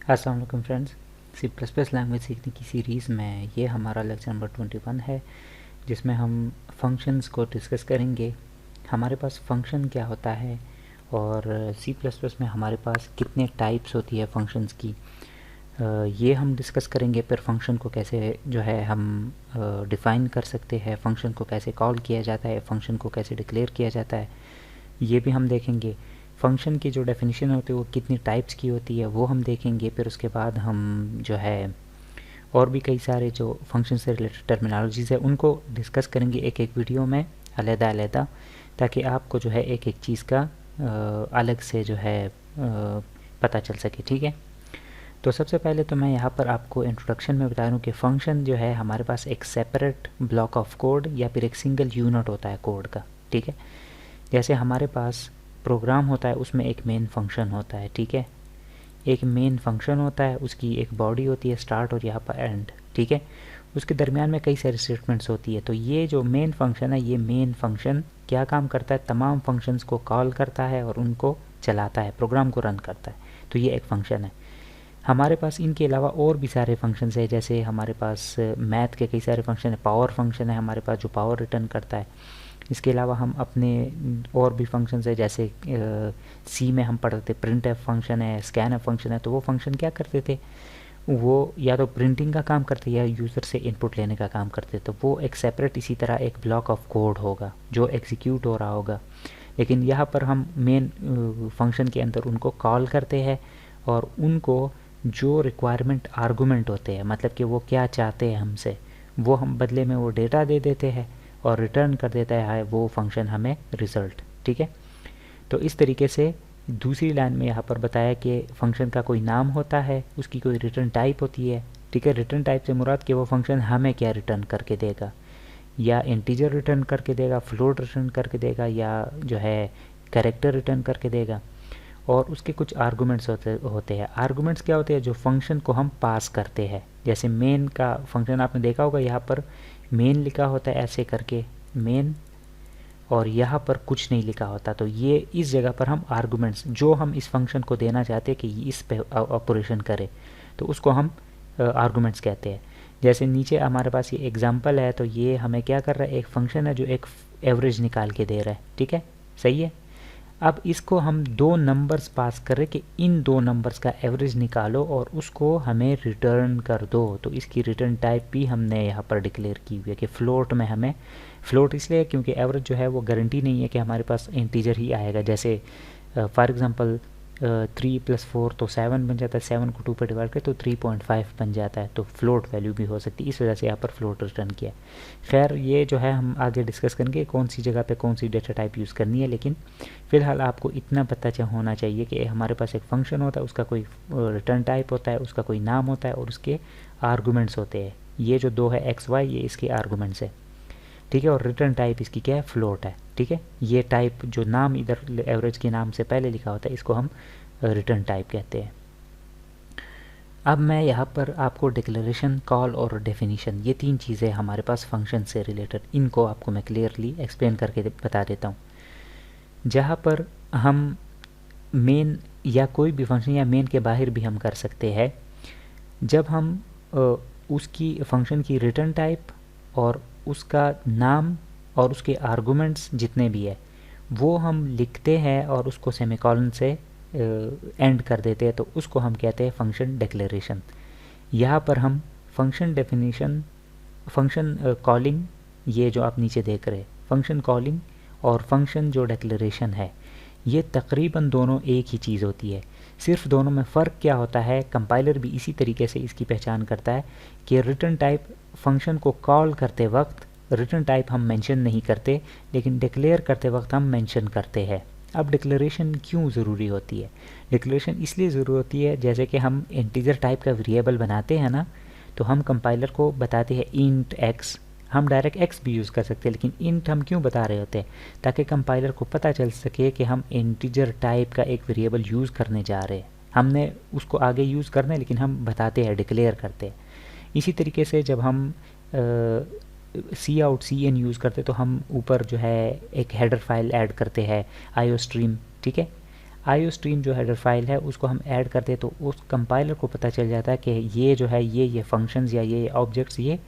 अस्सलाम वालेकुम friends. C plus plus language सीखने की सीरीज़ में ये हमारा लेक्चर नंबर 21 है, जिसमें हम फंक्शंस को डिस्कस करेंगे। हमारे पास फंक्शन क्या होता है और सी प्लस प्लस में हमारे पास कितने टाइप्स होती है फंक्शंस की, ये हम डिस्कस करेंगे। फिर फंक्शन को कैसे जो है हम डिफ़ाइन कर सकते हैं, फंक्शन को कैसे कॉल किया जाता है, फंक्शन को कैसे डिक्लेयर किया जाता है, ये भी हम देखेंगे। फंक्शन की जो डेफिनेशन होती है वो कितनी टाइप्स की होती है वो हम देखेंगे। फिर उसके बाद हम जो है और भी कई सारे जो फंक्शन से रिलेटेड टर्मिनोलॉजीज़ है उनको डिस्कस करेंगे एक एक वीडियो में अलग-अलग, ताकि आपको जो है एक एक चीज़ का अलग से जो है पता चल सके। ठीक है, तो सबसे पहले तो मैं यहाँ पर आपको इंट्रोडक्शन में बता दूँ कि फ़ंक्शन जो है हमारे पास एक सेपरेट ब्लॉक ऑफ कोड या फिर एक सिंगल यूनिट होता है कोड का। ठीक है, जैसे हमारे पास प्रोग्राम होता है उसमें एक मेन फंक्शन होता है। ठीक है, एक मेन फंक्शन होता है, उसकी एक बॉडी होती है स्टार्ट और यहाँ पर एंड। ठीक है, उसके दरमियान में कई सारी स्टेटमेंट्स होती है। तो ये जो मेन फंक्शन है, ये मेन फंक्शन क्या काम करता है, तमाम फंक्शंस को कॉल करता है और उनको चलाता है, प्रोग्राम को रन करता है। तो ये एक फंक्शन है। हमारे पास इनके अलावा और भी सारे फंक्शंस है, जैसे हमारे पास मैथ के कई सारे फंक्शन है, पावर फंक्शन है हमारे पास जो पावर रिटर्न करता है। इसके अलावा हम अपने और भी फंक्शंस है, जैसे सी में हम पढ़ते थे प्रिंट एफ फंक्शन है, स्कैन एफ फंक्शन है। तो वो फंक्शन क्या करते थे, वो या तो प्रिंटिंग का काम करते या यूज़र से इनपुट लेने का काम करते। तो वो एक सेपरेट इसी तरह एक ब्लॉक ऑफ कोड होगा जो एग्जीक्यूट हो रहा होगा। लेकिन यहाँ पर हम मेन फंक्शन के अंदर उनको कॉल करते हैं और उनको जो रिक्वायरमेंट आर्गूमेंट होते हैं, मतलब कि वो क्या चाहते हैं हमसे, वो हम बदले में वो डेटा दे देते हैं और रिटर्न कर देता है वो फंक्शन हमें रिज़ल्ट। ठीक है, तो इस तरीके से दूसरी लाइन में यहाँ पर बताया कि फंक्शन का कोई नाम होता है, उसकी कोई रिटर्न टाइप होती है। ठीक है, रिटर्न टाइप से मुराद कि वो फंक्शन हमें क्या रिटर्न करके देगा, या इंटीजर रिटर्न करके देगा, फ्लोट रिटर्न करके देगा, या जो है कैरेक्टर रिटर्न करके देगा। और उसके कुछ आर्गूमेंट्स होते हैं। आर्गूमेंट्स क्या होते हैं, जो फंक्शन को हम पास करते हैं। जैसे मेन का फंक्शन आपने देखा होगा, यहाँ पर मेन लिखा होता है ऐसे करके मेन, और यहाँ पर कुछ नहीं लिखा होता। तो ये इस जगह पर हम आर्गूमेंट्स जो हम इस फंक्शन को देना चाहते हैं कि इस पे ऑपरेशन करे, तो उसको हम आर्गूमेंट्स कहते हैं। जैसे नीचे हमारे पास ये एग्जांपल है, तो ये हमें क्या कर रहा है, एक फंक्शन है जो एक एवरेज निकाल के दे रहा है। ठीक है, सही है। अब इसको हम दो नंबर्स पास कर रहे कि इन दो नंबर्स का एवरेज निकालो और उसको हमें रिटर्न कर दो। तो इसकी रिटर्न टाइप भी हमने यहाँ पर डिक्लेयर की हुई है कि फ्लोट में हमें, फ्लोट इसलिए क्योंकि एवरेज जो है वो गारंटी नहीं है कि हमारे पास इंटीजर ही आएगा। जैसे फॉर एग्जांपल 3 + 4 तो 7 बन जाता है, 7 को 2 पे डिवाइड करें तो 3.5 बन जाता है। तो फ्लोट वैल्यू भी हो सकती है, इस वजह से यहाँ पर फ्लोट रिटर्न किया। खैर ये जो है हम आगे डिस्कस करेंगे कौन सी जगह पे कौन सी डेटा टाइप यूज़ करनी है, लेकिन फ़िलहाल आपको इतना पता होना चाहिए कि हमारे पास एक फ़ंक्शन होता है, उसका कोई रिटर्न टाइप होता है, उसका कोई नाम होता है और उसके आर्गूमेंट्स होते हैं। ये जो दो है एक्स वाई, ये इसके आर्गूमेंट्स है। ठीक है, और रिटर्न टाइप इसकी क्या है, फ्लोट है। ठीक है, ये टाइप जो नाम इधर एवरेज के नाम से पहले लिखा होता है, इसको हम रिटर्न टाइप कहते हैं। अब मैं यहाँ पर आपको डिक्लेरेशन, कॉल और डेफिनीशन, ये तीन चीज़ें हमारे पास फंक्शन से रिलेटेड, इनको आपको मैं क्लियरली एक्सप्लेन करके बता देता हूँ। जहाँ पर हम मेन या कोई भी फंक्शन या मेन के बाहर भी हम कर सकते हैं, जब हम उसकी फंक्शन की रिटर्न टाइप और उसका नाम और उसके आर्गूमेंट्स जितने भी है वो हम लिखते हैं और उसको सेमीकोलन से एंड कर देते हैं, तो उसको हम कहते हैं फंक्शन डिक्लेरेशन। यहाँ पर हम फंक्शन डेफिनेशन, फंक्शन कॉलिंग, ये जो आप नीचे देख रहे हैं फंक्शन कॉलिंग और फंक्शन जो डिक्लेरेशन है, ये तकरीबन दोनों एक ही चीज़ होती है। सिर्फ दोनों में फ़र्क क्या होता है, कंपाइलर भी इसी तरीके से इसकी पहचान करता है कि रिटर्न टाइप फंक्शन को कॉल करते वक्त रिटर्न टाइप हम मेंशन नहीं करते, लेकिन डिक्लेयर करते वक्त हम मेंशन करते हैं। अब डिक्लेरेशन क्यों ज़रूरी होती है, डिक्लेरेशन इसलिए ज़रूरी होती है, जैसे कि हम इंटीजर टाइप का वेरिएबल बनाते हैं ना, तो हम कंपाइलर को बताते हैं इंट एक्स। हम डायरेक्ट एक्स भी यूज़ कर सकते हैं, लेकिन इंट हम क्यों बता रहे होते हैं, ताकि कंपाइलर को पता चल सके कि हम इंटीजर टाइप का एक वेरिएबल यूज़ करने जा रहे हैं। हमने उसको आगे यूज़ करना है, लेकिन हम बताते हैं, डिक्लेयर करते हैं। इसी तरीके से जब हम सी आउट सी एन यूज़ करते तो हम ऊपर जो है एक हेडर फाइल ऐड करते हैं, आईओ स्ट्रीम। ठीक है, iostream जो हेडर फाइल है उसको हम ऐड करते तो उस कंपाइलर को पता चल जाता है कि ये जो है ये फंक्शंस या ये ऑब्जेक्ट्स ये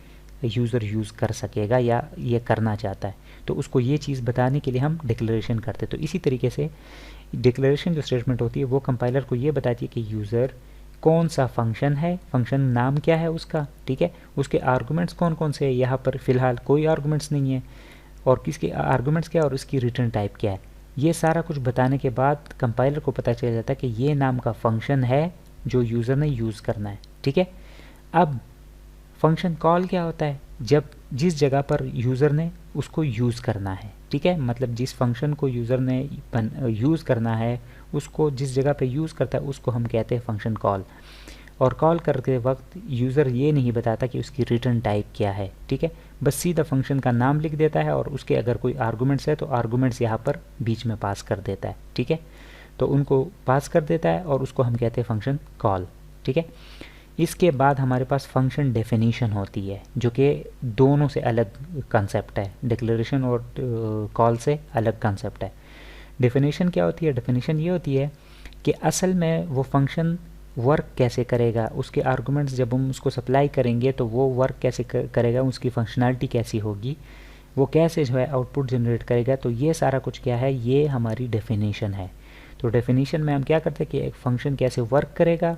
यूज़र यूज़ कर सकेगा या ये करना चाहता है, तो उसको ये चीज़ बताने के लिए हम डिक्लेरेशन करते। तो इसी तरीके से डिक्लेरेशन जो स्टेटमेंट होती है वो कंपाइलर को ये बताती है कि यूज़र कौन सा फंक्शन है, फंक्शन नाम क्या है उसका, ठीक है, उसके आर्गूमेंट्स कौन कौन से है, यहाँ पर फ़िलहाल कोई आर्गूमेंट्स नहीं है, और किसके आर्गूमेंट्स क्या है और उसकी रिटर्न टाइप क्या है। ये सारा कुछ बताने के बाद कंपाइलर को पता चल जाता है कि ये नाम का फंक्शन है जो यूज़र ने यूज़ करना है, ठीक है। अब फंक्शन कॉल क्या होता है, जब जिस जगह पर यूज़र ने उसको यूज़ करना है, ठीक है, मतलब जिस फंक्शन को यूज़र ने यूज़ करना है उसको जिस जगह पे यूज़ करता है उसको हम कहते हैं फंक्शन कॉल। और कॉल करते वक्त यूज़र ये नहीं बताता कि उसकी रिटर्न टाइप क्या है, ठीक है, बस सीधा फंक्शन का नाम लिख देता है और उसके अगर कोई आर्गूमेंट्स है तो आर्गूमेंट्स यहाँ पर बीच में पास कर देता है, ठीक है, तो उनको पास कर देता है और उसको हम कहते हैं फंक्शन कॉल, ठीक है। इसके बाद हमारे पास फंक्शन डेफिनीशन होती है जो कि दोनों से अलग कंसेप्ट है, डिक्लेरेशन और कॉल से अलग कंसेप्ट है। डेफिनेशन क्या होती है, डेफिनेशन ये होती है कि असल में वो फंक्शन वर्क कैसे करेगा, उसके आर्गुमेंट्स जब हम उसको सप्लाई करेंगे तो वो वर्क कैसे करेगा, उसकी फंक्शनैलिटी कैसी होगी, वो कैसे जो है आउटपुट जनरेट करेगा, तो ये सारा कुछ क्या है, ये हमारी डेफिनेशन है। तो डेफिनेशन में हम क्या करते हैं कि एक फंक्शन कैसे वर्क करेगा,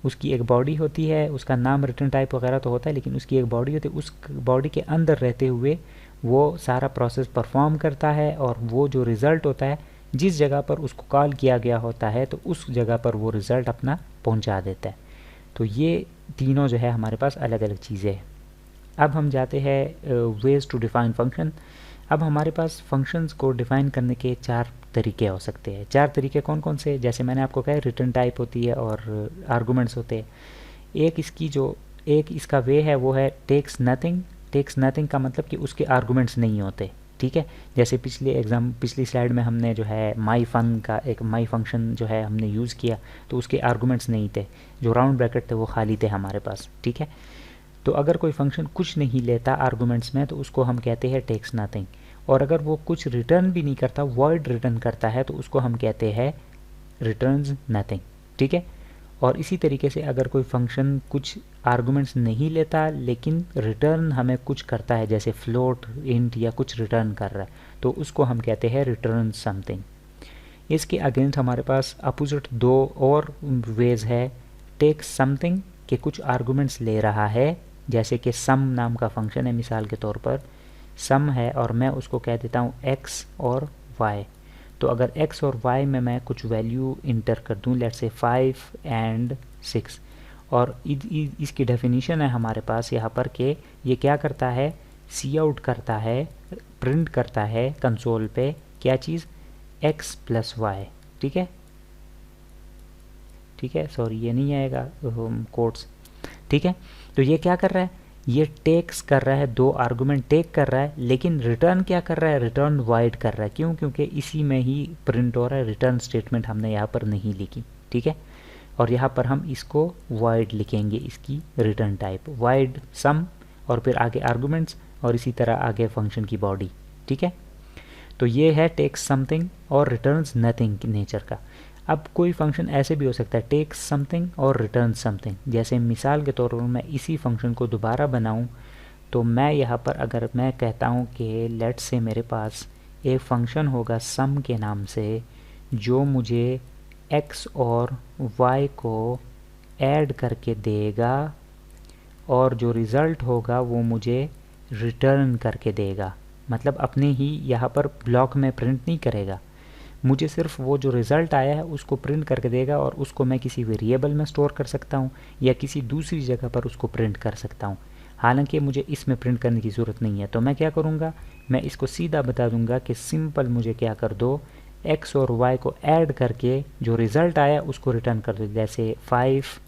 उसकी एक बॉडी होती है, उसका नाम रिटर्न टाइप वगैरह तो होता है लेकिन उसकी एक बॉडी होती है, उस बॉडी के अंदर रहते हुए वो सारा प्रोसेस परफॉर्म करता है और वो जो रिज़ल्ट होता है जिस जगह पर उसको कॉल किया गया होता है तो उस जगह पर वो रिज़ल्ट अपना पहुंचा देता है। तो ये तीनों जो है हमारे पास अलग अलग चीज़ें हैं। अब हम जाते हैं वेज टू डिफ़ाइन फंक्शन। अब हमारे पास फंक्शंस को डिफ़ाइन करने के 4 तरीके हो सकते हैं। 4 तरीके कौन कौन से, जैसे मैंने आपको कहा रिटर्न टाइप होती है और आर्गूमेंट्स होते हैं। एक इसका वे है वो है टेक्स नथिंग। टेक्स नथिंग का मतलब कि उसके आर्गूमेंट्स नहीं होते, ठीक है। जैसे पिछली स्लाइड में हमने जो है माई फन का एक माई फंक्शन जो है हमने यूज़ किया तो उसके आर्गूमेंट्स नहीं थे, जो राउंड ब्रैकेट थे वो खाली थे हमारे पास, ठीक है। तो अगर कोई फंक्शन कुछ नहीं लेता आर्गूमेंट्स में तो उसको हम कहते हैं टेक्स नथिंग। और अगर वो कुछ रिटर्न भी नहीं करता, वॉइड रिटर्न करता है तो उसको हम कहते हैं रिटर्न्स नथिंग, ठीक है। और इसी तरीके से अगर कोई फंक्शन कुछ आर्गुमेंट्स नहीं लेता लेकिन रिटर्न हमें कुछ करता है, जैसे फ्लोट, इंट या कुछ रिटर्न कर रहा है, तो उसको हम कहते हैं रिटर्न समथिंग। इसके अगेंस्ट हमारे पास अपोजिट 2 और वेज है। टेक समथिंग के कुछ आर्गुमेंट्स ले रहा है, जैसे कि सम नाम का फंक्शन है, मिसाल के तौर पर सम है और मैं उसको कह देता हूँ x और y। तो अगर x और y में मैं कुछ वैल्यू इंटर कर दूँ, लेट्स से 5 एंड 6, और इसकी डेफिनेशन है हमारे पास यहाँ पर कि ये क्या करता है, सी आउट करता है, प्रिंट करता है कंसोल पे क्या चीज़, x प्लस वाई, ठीक है, ठीक है, सॉरी ये नहीं आएगा कोड्स, ठीक है। तो ये क्या कर रहा है, ये टेक्स कर रहा है, 2 आर्गुमेंट टेक कर रहा है, लेकिन रिटर्न क्या कर रहा है, रिटर्न वाइड कर रहा है। क्यों, क्योंकि इसी में ही प्रिंट हो रहा है, रिटर्न स्टेटमेंट हमने यहाँ पर नहीं लिखी, ठीक है। और यहाँ पर हम इसको वाइड लिखेंगे, इसकी रिटर्न टाइप वाइड सम, और फिर आगे आर्गुमेंट्स और इसी तरह आगे फंक्शन की बॉडी, ठीक है। तो ये है टेक्स समथिंग और रिटर्न्स नथिंग नेचर का। अब कोई फंक्शन ऐसे भी हो सकता है टेक्स समथिंग और रिटर्न समथिंग। जैसे मिसाल के तौर पर मैं इसी फंक्शन को दोबारा बनाऊं तो मैं यहाँ पर अगर मैं कहता हूँ कि लेट्स से मेरे पास एक फंक्शन होगा सम के नाम से जो मुझे x और y को ऐड करके देगा और जो रिज़ल्ट होगा वो मुझे रिटर्न करके देगा, मतलब अपने ही यहाँ पर ब्लॉक में प्रिंट नहीं करेगा, मुझे सिर्फ वो जो रिज़ल्ट आया है उसको प्रिंट करके देगा और उसको मैं किसी वेरिएबल में स्टोर कर सकता हूँ या किसी दूसरी जगह पर उसको प्रिंट कर सकता हूँ। हालांकि मुझे इसमें प्रिंट करने की ज़रूरत नहीं है, तो मैं क्या करूँगा, मैं इसको सीधा बता दूँगा कि सिंपल मुझे क्या कर दो, x और y को ऐड करके जो रिज़ल्ट आया उसको रिटर्न कर दो। जैसे 5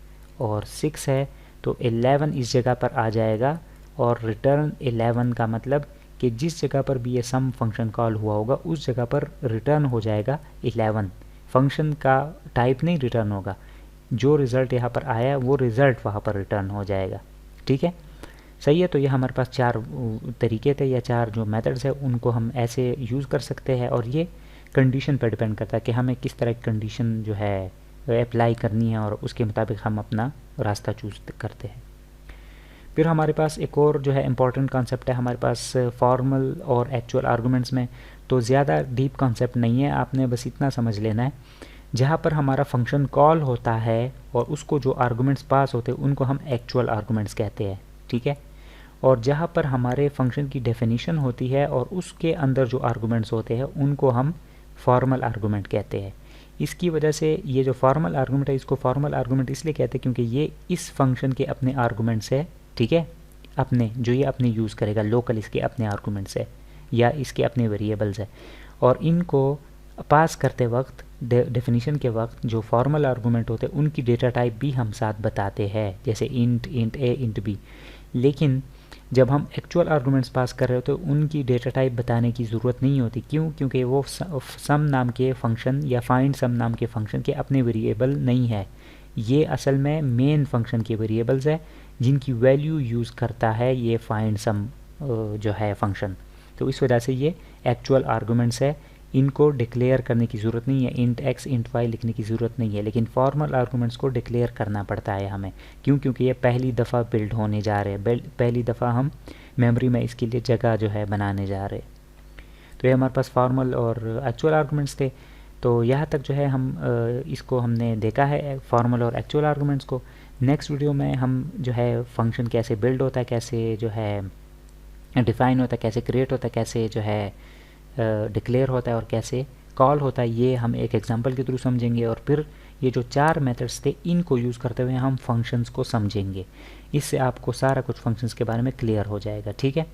और 6 है तो 11 इस जगह पर आ जाएगा और रिटर्न 11 का मतलब कि जिस जगह पर भी ये सम फंक्शन कॉल हुआ होगा उस जगह पर रिटर्न हो जाएगा 11। फंक्शन का टाइप नहीं रिटर्न होगा, जो रिज़ल्ट यहाँ पर आया वो रिज़ल्ट वहाँ पर रिटर्न हो जाएगा, ठीक है, सही है। तो ये हमारे पास 4 तरीके थे या 4 जो मेथड्स है उनको हम ऐसे यूज़ कर सकते हैं और ये कंडीशन पर डिपेंड करता है कि हमें किस तरह की कंडीशन जो है अप्लाई करनी है और उसके मुताबिक हम अपना रास्ता चूज़ करते हैं। फिर हमारे पास एक और जो है इम्पॉर्टेंट कॉन्सेप्ट है हमारे पास फॉर्मल और एक्चुअल आर्गूमेंट्स में। तो ज़्यादा डीप कॉन्सेप्ट नहीं है, आपने बस इतना समझ लेना है, जहाँ पर हमारा फंक्शन कॉल होता है और उसको जो आर्गूमेंट्स पास होते हैं उनको हम एक्चुअल आर्गूमेंट्स कहते हैं, ठीक है। और जहाँ पर हमारे फंक्शन की डेफिनेशन होती है और उसके अंदर जो आर्गूमेंट्स होते हैं उनको हम फॉर्मल आर्गूमेंट कहते हैं। इसकी वजह से ये जो फॉर्मल आर्गूमेंट है इसको फॉर्मल आर्गूमेंट इसलिए कहते हैं क्योंकि ये इस फंक्शन के अपने आर्गूमेंट्स है, ठीक है, अपने जो ये अपने यूज़ करेगा लोकल इसके अपने आर्गूमेंट्स है या इसके अपने वेरिएबल्स है। और इनको पास करते वक्त डेफिनेशन के वक्त जो फॉर्मल आर्गूमेंट होते हैं उनकी डेटा टाइप भी हम साथ बताते हैं, जैसे इंट ए इंट बी। लेकिन जब हम एक्चुअल आर्गूमेंट्स पास कर रहे होते हैं उनकी डेटा टाइप बताने की ज़रूरत नहीं होती। क्यों? क्योंकि वो सम नाम के फंक्शन या फाइंड सम नाम के फंक्शन के अपने वेरिएबल नहीं है, ये असल में मेन फंक्शन के वेरिएबल्स है जिनकी वैल्यू यूज़ करता है ये फाइंड सम जो है फंक्शन। तो इस वजह से ये एक्चुअल आर्गूमेंट्स है, इनको डिक्लेयर करने की ज़रूरत नहीं है, इंट एक्स इंट वाई लिखने की ज़रूरत नहीं है। लेकिन फॉर्मल आर्गूमेंट्स को डिक्लेयर करना पड़ता है हमें। क्यों? क्योंकि ये पहली दफ़ा बिल्ड होने जा रहे हैं, पहली दफ़ा हम मेमोरी में इसके लिए जगह जो है बनाने जा रहे हैं। तो ये हमारे पास फॉर्मल और एक्चुअल आर्गूमेंट्स थे। तो यहाँ तक जो है हम इसको हमने देखा है फॉर्मल और एक्चुअल आर्गूमेंट्स को। नेक्स्ट वीडियो में हम जो है फंक्शन कैसे बिल्ड होता है, कैसे जो है डिफ़ाइन होता है, कैसे क्रिएट होता है, कैसे जो है डिक्लेयर होता है और कैसे कॉल होता है, ये हम एक एग्जांपल के थ्रू समझेंगे। और फिर ये जो 4 मेथड्स थे इनको यूज़ करते हुए हम फंक्शंस को समझेंगे। इससे आपको सारा कुछ फंक्शंस के बारे में क्लियर हो जाएगा, ठीक है।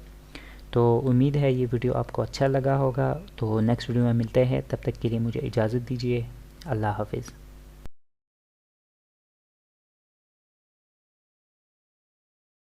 तो उम्मीद है ये वीडियो आपको अच्छा लगा होगा। तो नेक्स्ट वीडियो में मिलते हैं, तब तक के लिए मुझे इजाज़त दीजिए। अल्लाह हाफिज़।